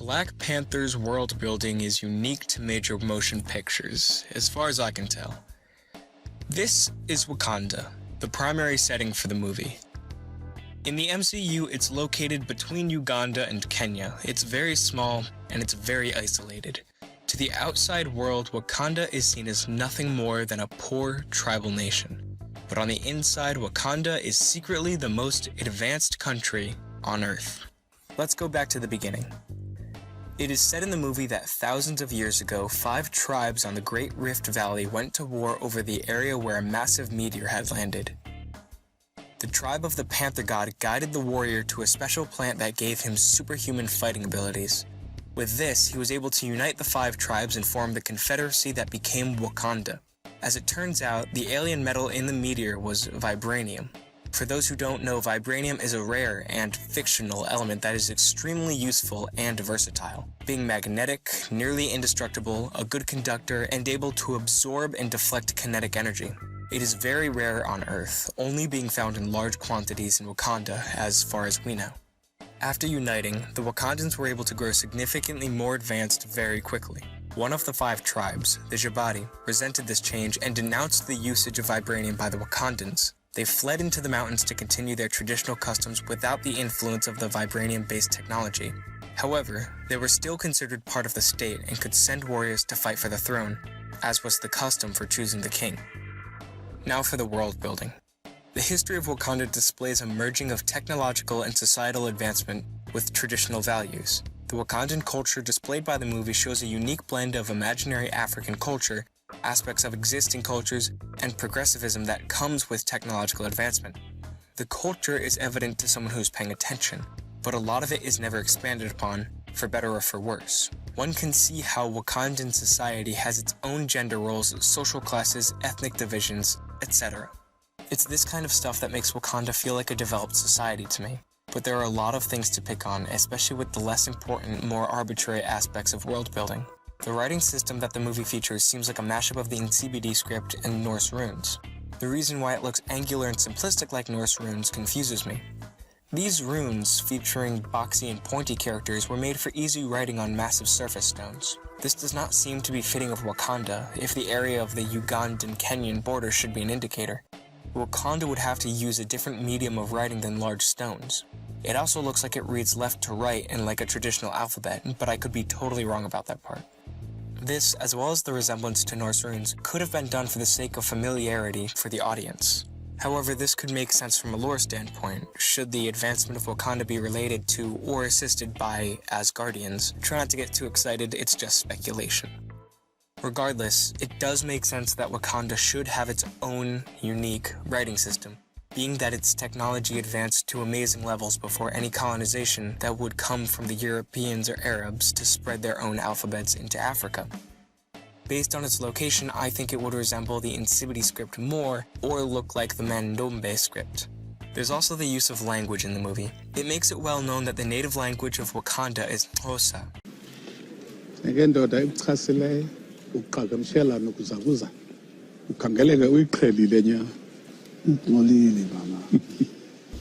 Black Panther's world building is unique to major motion pictures, as far as I can tell. This is Wakanda, the primary setting for the movie. In the MCU, it's located between Uganda and Kenya. It's very small, and it's very isolated. To the outside world, Wakanda is seen as nothing more than a poor tribal nation. But on the inside, Wakanda is secretly the most advanced country on Earth. Let's go back to the beginning. It is said in the movie that thousands of years ago, 5 tribes on the Great Rift Valley went to war over the area where a massive meteor had landed. The tribe of the Panther god guided the warrior to a special plant that gave him superhuman fighting abilities. With this, he was able to unite the 5 tribes and form the confederacy that became Wakanda. As it turns out, the alien metal in the meteor was vibranium. For those who don't know, vibranium is a rare and fictional element that is extremely useful and versatile, being magnetic, nearly indestructible, a good conductor, and able to absorb and deflect kinetic energy. It is very rare on Earth, only being found in large quantities in Wakanda as far as we know. After uniting, the Wakandans were able to grow significantly more advanced very quickly. One of the 5 tribes, the Jabati, resented this change and denounced the usage of vibranium by the Wakandans. They fled into the mountains to continue their traditional customs without the influence of the vibranium-based technology. However, they were still considered part of the state and could send warriors to fight for the throne, as was the custom for choosing the king. Now for the world building. The history of Wakanda displays a merging of technological and societal advancement with traditional values. The Wakandan culture displayed by the movie shows a unique blend of imaginary African culture, aspects of existing cultures, and progressivism that comes with technological advancement. The culture is evident to someone who's paying attention, but a lot of it is never expanded upon, for better or for worse. One can see how Wakandan society has its own gender roles, social classes, ethnic divisions, etc. It's this kind of stuff that makes Wakanda feel like a developed society to me. But there are a lot of things to pick on, especially with the less important, more arbitrary aspects of world building. The writing system that the movie features seems like a mashup of the NCBD script and Norse runes. The reason why it looks angular and simplistic like Norse runes confuses me. These runes, featuring boxy and pointy characters, were made for easy writing on massive surface stones. This does not seem to be fitting of Wakanda, if the area of the Ugandan-Kenyan border should be an indicator. Wakanda would have to use a different medium of writing than large stones. It also looks like it reads left to right in like a traditional alphabet, but I could be totally wrong about that part. This, as well as the resemblance to Norse runes, could have been done for the sake of familiarity for the audience. However, this could make sense from a lore standpoint, should the advancement of Wakanda be related to or assisted by Asgardians. Try not to get too excited, it's just speculation. Regardless, it does make sense that Wakanda should have its own unique writing system, being that its technology advanced to amazing levels before any colonization that would come from the Europeans or Arabs to spread their own alphabets into Africa. Based on its location, I think it would resemble the Nsibidi script more, or look like the Mandombe script. There's also the use of language in the movie. It makes it well known that the native language of Wakanda is Xhosa.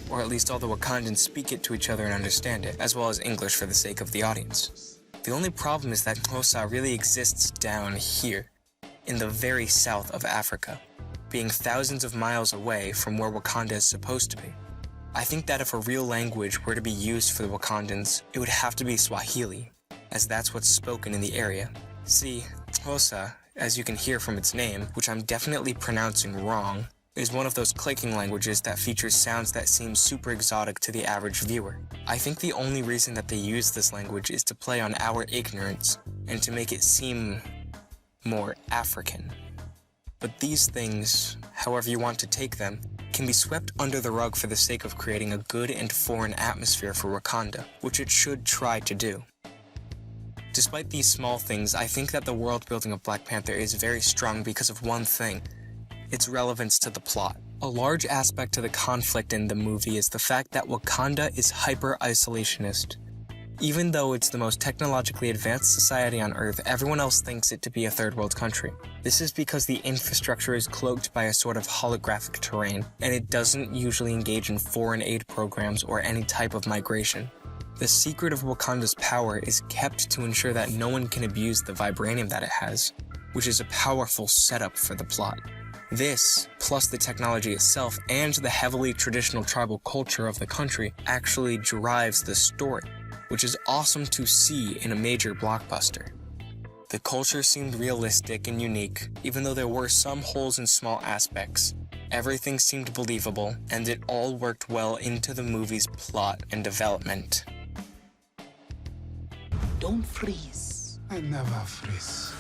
Or at least all the Wakandans speak it to each other and understand it, as well as English for the sake of the audience. The only problem is that Xhosa really exists down here, in the very south of Africa, being thousands of miles away from where Wakanda is supposed to be. I think that if a real language were to be used for the Wakandans, it would have to be Swahili, as that's what's spoken in the area. See, Xhosa, as you can hear from its name, which I'm definitely pronouncing wrong, is one of those clicking languages that features sounds that seem super exotic to the average viewer. I think the only reason that they use this language is to play on our ignorance, and to make it seem more African. But these things, however you want to take them, can be swept under the rug for the sake of creating a good and foreign atmosphere for Wakanda, which it should try to do. Despite these small things, I think that the world building of Black Panther is very strong because of one thing: its relevance to the plot. A large aspect to the conflict in the movie is the fact that Wakanda is hyper-isolationist. Even though it's the most technologically advanced society on Earth, everyone else thinks it to be a third world country. This is because the infrastructure is cloaked by a sort of holographic terrain, and it doesn't usually engage in foreign aid programs or any type of migration. The secret of Wakanda's power is kept to ensure that no one can abuse the vibranium that it has, which is a powerful setup for the plot. This, plus the technology itself and the heavily traditional tribal culture of the country, actually drives the story, which is awesome to see in a major blockbuster. The culture seemed realistic and unique, even though there were some holes in small aspects. Everything seemed believable, and it all worked well into the movie's plot and development. Don't freeze. I never freeze.